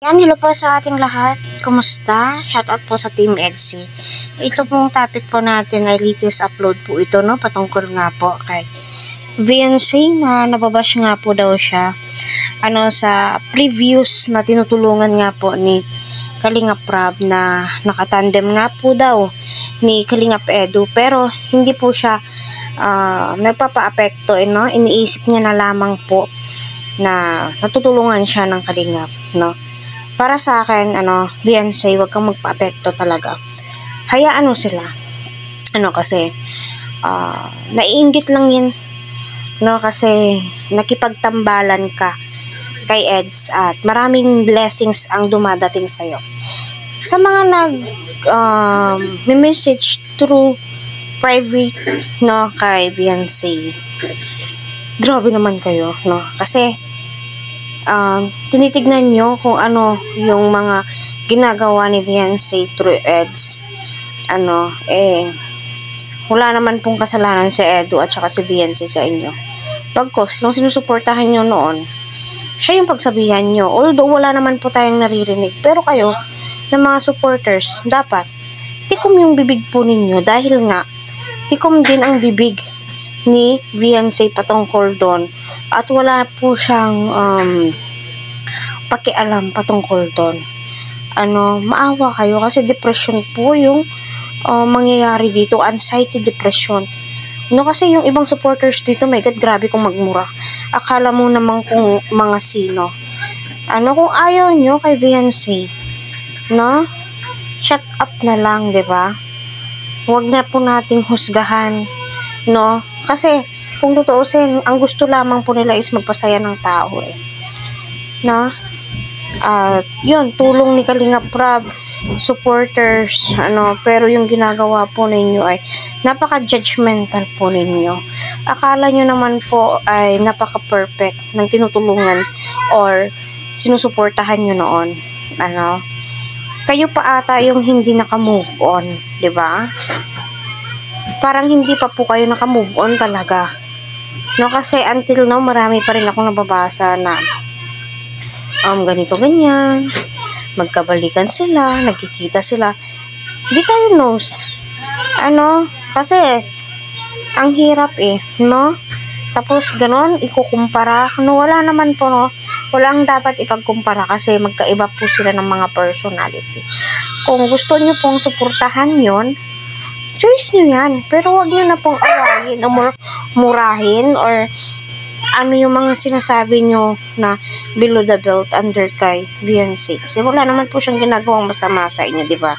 Yan, hello po sa ating lahat. Kumusta? Shoutout po sa Team EDSI. Ito pong topic po natin ay latest upload po ito, no? Patungkol nga po kay VNC na nababash nga po daw siya. Sa previous na tinutulungan nga po ni Kalingap Rab na nakatandem nga po daw ni Kalingap Edu. Pero hindi po siya nagpapa-apekto, no? Iniisip niya na lamang po na natutulungan siya ng Kalingap, no? Para sa akin, VNC, wag kang magpa-apekto talaga. Hayaan mo sila. Kasi, naiinggit lang yan. Kasi, nakipagtambalan ka kay Eds at maraming blessings ang dumadating sa'yo. Sa mga message through private, kay VNC, grabe naman kayo, Kasi, tinitignan nyo kung ano yung mga ginagawa ni VNC through Eds. Wala naman pong kasalanan si Edu at saka si VNC sa inyo. Pagkos, yung sinusuportahan nyo noon, siya yung pagsabihan nyo. Although wala naman po tayong naririnig. Pero kayo, na mga supporters, dapat tikom yung bibig po ninyo dahil nga, tikom din ang bibig ni VNC patungkol doon. At wala po siyang pakialam patungkol doon. Maawa kayo kasi depression po yung mangyayari dito. Anxiety, depression. Kasi yung ibang supporters dito, my God, grabe kung magmura. Akala mo naman kung mga sino. Kung ayaw nyo kay VNC, shut up na lang, diba? Huwag na po nating husgahan, Kasi, kung tutuusin, ang gusto lamang po nila is magpasaya ng tao, yun, tulong ni Kalingap Rab, supporters, pero yung ginagawa po ninyo ay napaka-judgmental po ninyo. Akala nyo naman po ay napaka-perfect ng tinutulungan or sinusuportahan nyo noon. Kayo pa ata yung hindi naka-move on, diba? Parang hindi pa po kayo naka-move on talaga. Kasi until now, marami pa rin akong nababasa na ganito ganyan, magkabalikan sila, nagkikita sila. Di tayo knows. Kasi ang hirap Tapos ganon, ikukumpara. Wala naman po, walang dapat ipagkumpara kasi magkaiba po sila ng mga personality. Kung gusto nyo pong suportahan yon, choice nyo yan. Pero wag nyo na pong awayin o murahin or yung mga sinasabi nyo na below the belt under kay VNC. Kasi wala naman po siyang ginagawang masama sa inyo, diba?